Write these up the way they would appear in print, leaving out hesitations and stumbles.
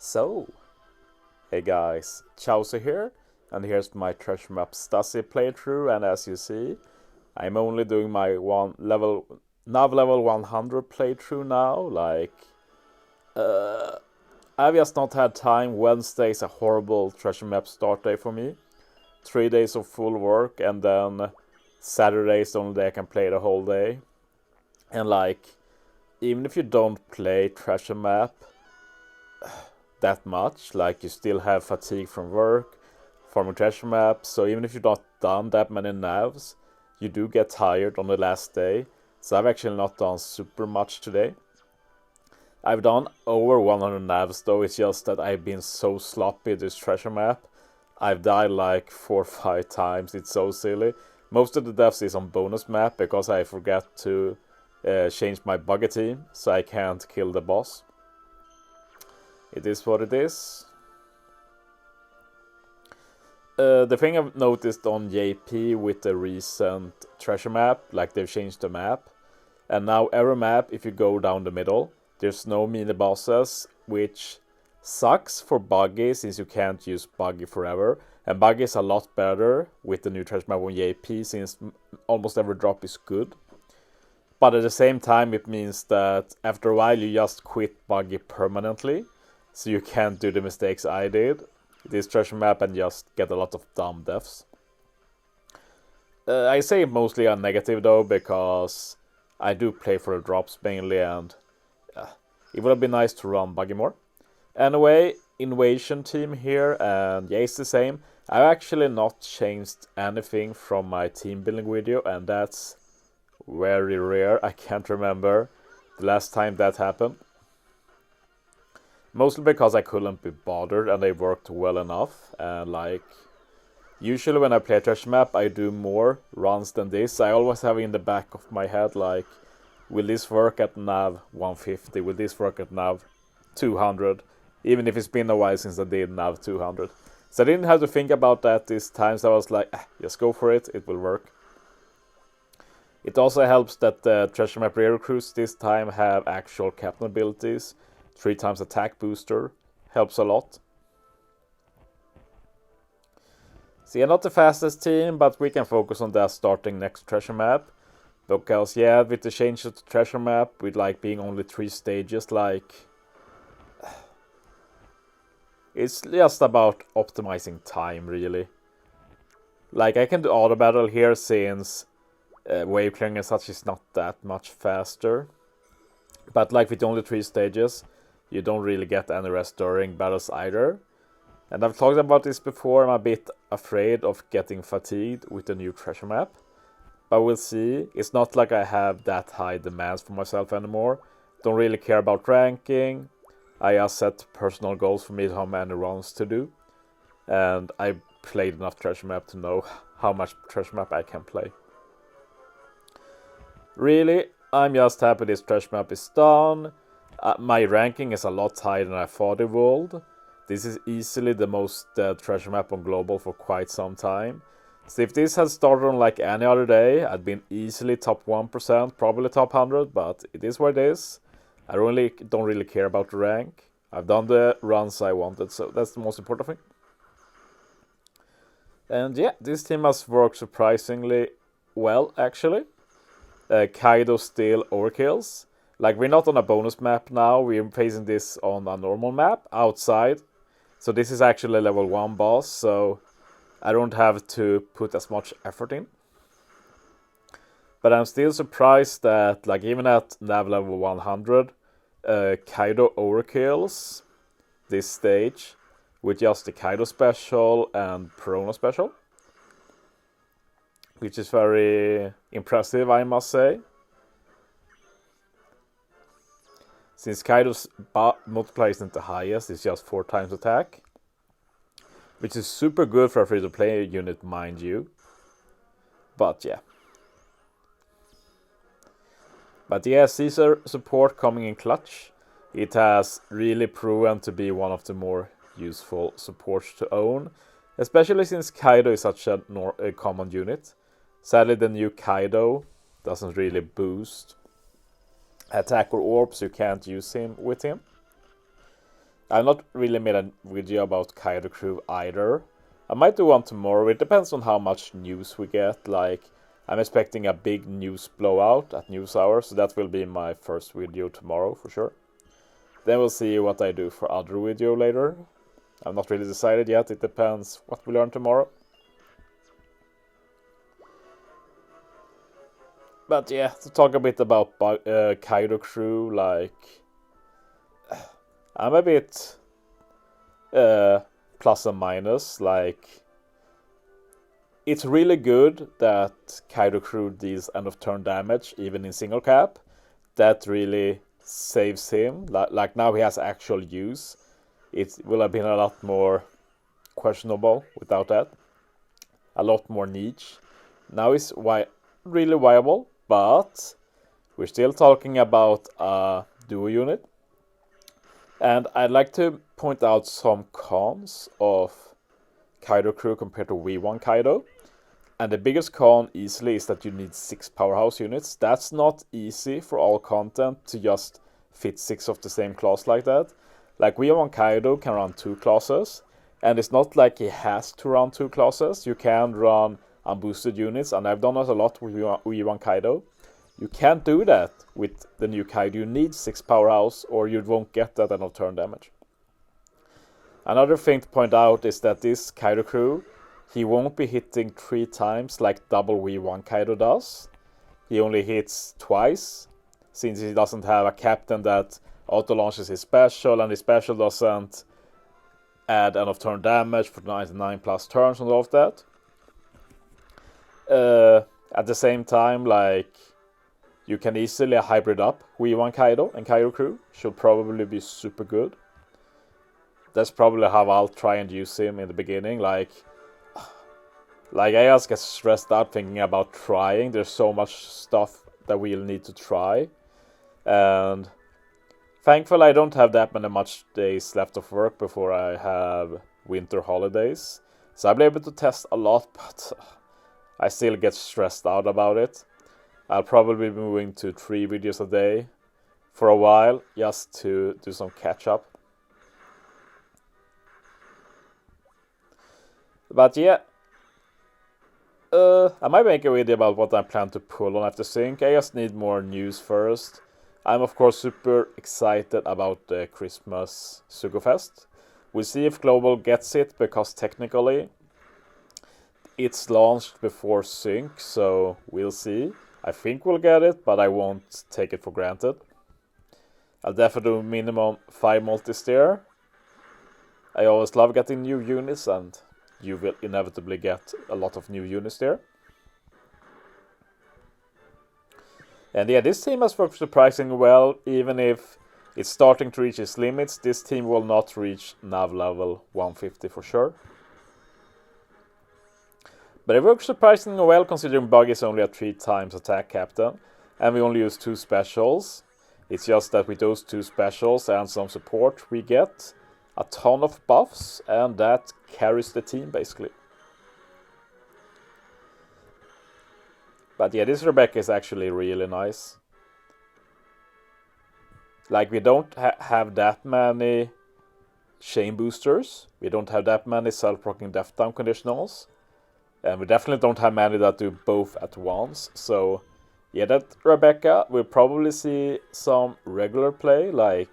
So, hey guys, Chowser here, and here's my Treasure Map Stussy playthrough, and as you see, I'm only doing my nav level 100 playthrough now, I've just not had time. Wednesday's a horrible Treasure Map start day for me. 3 days of full work, and then Saturday's the only day I can play the whole day. And even if you don't play Treasure Map that much, you still have fatigue from work, farming treasure maps, so even if you've not done that many navs, you do get tired on the last day. So I've actually not done super much today. I've done over 100 navs though, it's just that I've been so sloppy this treasure map. I've died like 4 or 5 times, it's so silly. Most of the deaths is on bonus map because I forgot to change my buggy team, so I can't kill the boss. It is what it is. The thing I've noticed on JP with the recent treasure map, they've changed the map, and now every map, if you go down the middle, there's no mini bosses, which sucks for buggy since you can't use buggy forever. And buggy is a lot better with the new treasure map on JP since almost every drop is good. But at the same time, it means that after a while you just quit buggy permanently. So you can't do the mistakes I did this treasure map and just get a lot of dumb deaths. I say mostly a negative though, because I do play for the drops mainly, and it would have been nice to run buggy more. Anyway, invasion team here, and yeah, it's the same. I've actually not changed anything from my team building video, and that's very rare. I can't remember the last time that happened. Mostly because I couldn't be bothered and they worked well enough. And usually when I play a treasure map, I do more runs than this. I always have in the back of my head, will this work at nav 150? Will this work at nav 200? Even if it's been a while since I did nav 200. So I didn't have to think about that this time. So I was like, just go for it. It will work. It also helps that the treasure map rear recruits this time have actual captain abilities. 3 times attack booster helps a lot. So yeah, not the fastest team, but we can focus on that starting next treasure map. Because yeah, with the change of the treasure map, with being only 3 stages, it's just about optimizing time really. I can do auto battle here since wave clearing and such is not that much faster. But with only 3 stages, you don't really get any rest during battles either. And I've talked about this before, I'm a bit afraid of getting fatigued with the new treasure map. But we'll see. It's not like I have that high demands for myself anymore. Don't really care about ranking. I just set personal goals for me how many runs to do. And I played enough treasure map to know how much treasure map I can play. Really, I'm just happy this treasure map is done. My ranking is a lot higher than I thought it would. This is easily the most treasure map on global for quite some time. So if this had started on any other day, I'd been easily top 1%, probably top 100, but it is what it is. I don't really care about the rank. I've done the runs I wanted, so that's the most important thing. And yeah, this team has worked surprisingly well, actually. Kaido still overkills. We're not on a bonus map now, we're facing this on a normal map outside. So this is actually a level 1 boss, so I don't have to put as much effort in. But I'm still surprised that even at nav level 100, Kaido overkills this stage with just the Kaido special and Piranha special. Which is very impressive, I must say. Since Kaido's multiplier isn't the highest, it's just 4 times attack. Which is super good for a free-to-play unit, mind you. But yeah. Caesar support coming in clutch. It has really proven to be one of the more useful supports to own. Especially since Kaido is such a common unit. Sadly, the new Kaido doesn't really boost attack or orbs, you can't use him with him. I've not really made a video about Kaido Crew either. I might do one tomorrow. It depends on how much news we get. Like, I'm expecting a big news blowout at news hour, so that will be my first video tomorrow for sure. Then we'll see what I do for other video later. I'm not really decided yet. It depends what we learn tomorrow. But yeah, to talk a bit about Kaido Crew, like, I'm a bit plus and minus. Like, it's really good that Kaido Crew deals end of turn damage even in single cap. That really saves him. Like now he has actual use. It will have been a lot more questionable without that. A lot more niche. Now it's really viable, but we're still talking about a duo unit. And I'd like to point out some cons of Kaido Crew compared to V1 Kaido. And the biggest con easily is that you need 6 powerhouse units. That's not easy for all content to just fit 6 of the same class like that. Like V1 Kaido can run 2 classes, and it's not like he has to run 2 classes. You can run unboosted units, and I've done that a lot with V1 Kaido. You can't do that with the new Kaido. You need 6 powerhouse or you won't get that end of turn damage. Another thing to point out is that this Kaido Crew, he won't be hitting 3 times like double V1 Kaido does. He only hits twice, since he doesn't have a captain that auto-launches his special, and his special doesn't add end of turn damage for 99 plus turns and all of that. At the same time, like, you can easily hybrid up V1 Kaido and Kaido Crew. Should probably be super good. That's probably how I'll try and use him in the beginning. Like I just get stressed out thinking about trying. There's so much stuff that we'll need to try. And thankfully I don't have that many much days left of work before I have winter holidays. So I'll be able to test a lot, but I still get stressed out about it. I'll probably be moving to 3 videos a day for a while, just to do some catch up. But yeah, I might make a video about what I plan to pull on after sync. I just need more news first. I'm of course super excited about the Christmas Sugofest. We'll see if Global gets it, because technically it's launched before sync, so we'll see. I think we'll get it, but I won't take it for granted. I'll definitely do minimum 5 multis there. I always love getting new units, and you will inevitably get a lot of new units there. And yeah, this team has worked surprisingly well. Even if it's starting to reach its limits, this team will not reach nav level 150 for sure. But it works surprisingly well, considering Bug is only a 3 times attack captain, and we only use 2 specials. It's just that with those 2 specials and some support, we get a ton of buffs, and that carries the team basically. But yeah, this Rebecca is actually really nice. Like, we don't have that many chain boosters. We don't have that many self-proccing death time conditionals. And we definitely don't have many that do both at once. So yeah, that Rebecca will probably see some regular play, like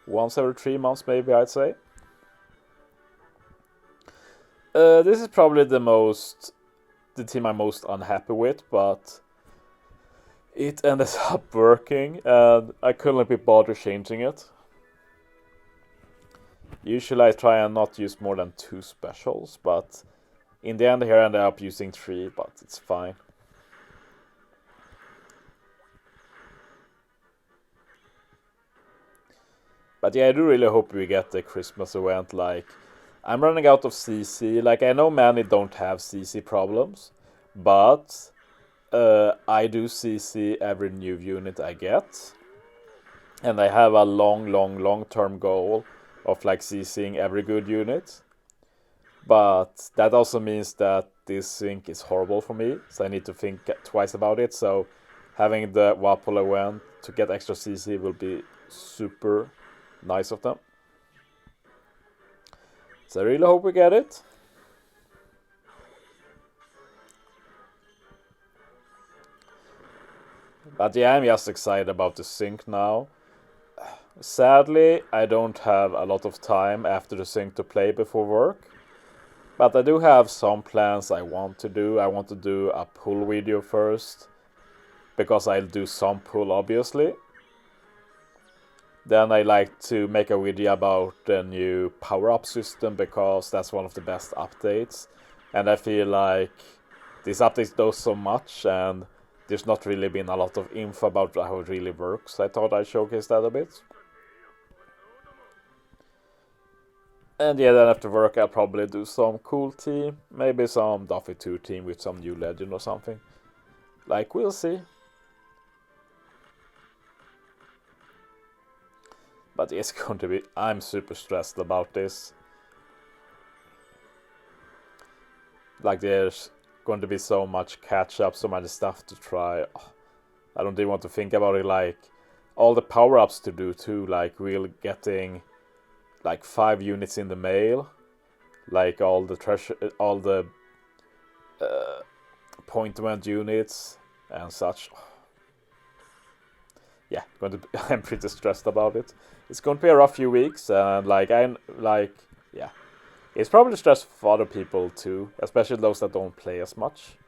once every 3 months maybe, I'd say. This is probably the team I'm most unhappy with, but it ended up working, and I couldn't be bothered changing it. Usually I try and not use more than 2 specials, but in the end here I ended up using 3, but it's fine. But yeah, I do really hope we get the Christmas event. Like, I'm running out of CC. Like, I know many don't have CC problems, but I do CC every new unit I get. And I have a long-term goal of like CCing every good unit. But that also means that this sync is horrible for me, so I need to think twice about it. So having the Wapol event to get extra CC will be super nice of them. So I really hope we get it. But yeah, I'm just excited about the sync now. Sadly, I don't have a lot of time after the sync to play before work. But I do have some plans I want to do. I want to do a pull video first, because I'll do some pull obviously. Then I like to make a video about the new power-up system, because that's one of the best updates. And I feel like this update does so much, and there's not really been a lot of info about how it really works. I thought I'd showcase that a bit. And yeah, then after work I'll probably do some cool team. Maybe some Duffy 2 team with some new legend or something. Like, we'll see. But it's going to be... I'm super stressed about this. Like, there's going to be so much catch-up, so much stuff to try. I don't even want to think about it. Like, all the power-ups to do too. Like, we're getting like 5 units in the mail. Like, all the treasure... all the appointment units and such. Yeah, I'm pretty stressed about it. It's going to be a rough few weeks, and yeah, it's probably stressful for other people too, especially those that don't play as much.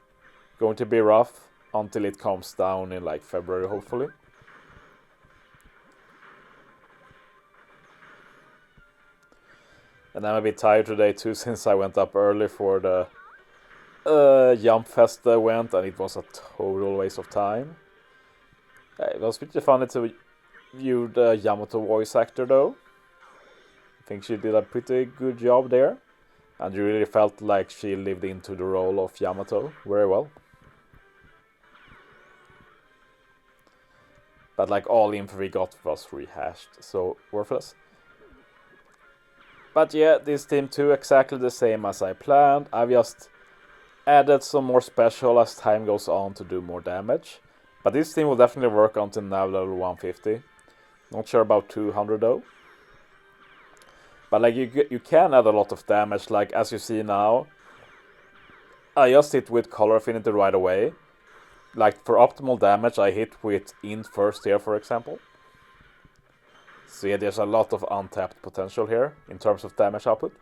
Going to be rough until it calms down in like February, hopefully. And I'm a bit tired today too, since I went up early for the Jump Fest event, and it was a total waste of time. It was pretty funny to view the Yamato voice actor though. I think she did a pretty good job there. And you really felt like she lived into the role of Yamato very well. But like, all info we got was rehashed, so worthless. But yeah, this team 2 exactly the same as I planned. I've just added some more special as time goes on to do more damage. But this team will definitely work until now level 150. Not sure about 200 though. But like, you can add a lot of damage. Like, as you see now, I just hit with color affinity right away. Like, for optimal damage I hit with int first here, for example. So yeah, there's a lot of untapped potential here in terms of damage output.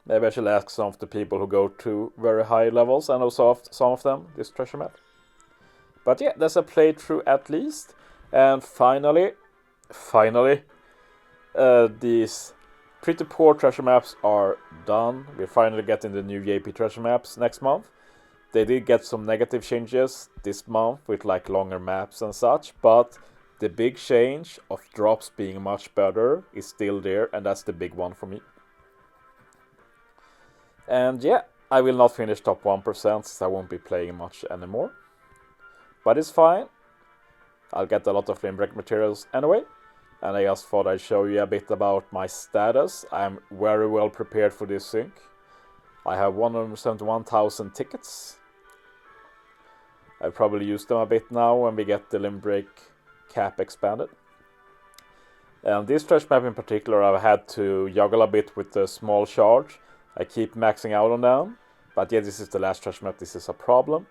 Maybe I should ask some of the people who go to very high levels. I know some of them, this treasure map. But yeah, there's a playthrough at least. And finally, these pretty poor treasure maps are done. We're finally getting the new JP treasure maps next month. They did get some negative changes this month with like longer maps and such, but the big change of drops being much better is still there, and that's the big one for me. And yeah, I will not finish top 1% since I won't be playing much anymore. But it's fine. I'll get a lot of Limbrick materials anyway. And I just thought I'd show you a bit about my status. I'm very well prepared for this sync. I have 171,000 tickets. I'll probably use them a bit now when we get the Limbrick cap expanded. And this treasure map in particular, I've had to juggle a bit with the small charge. I keep maxing out on them. But yeah, this is the last treasure map. This is a problem.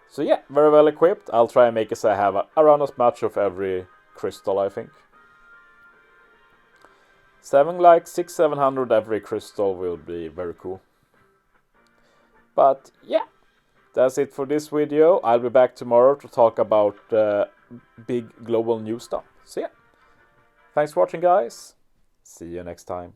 So yeah, very well equipped. I'll try and make it so I have around as much of every crystal, I think. Having like 600-700 every crystal will be very cool. But yeah, that's it for this video. I'll be back tomorrow to talk about big global news stuff. So yeah, thanks for watching guys. See you next time.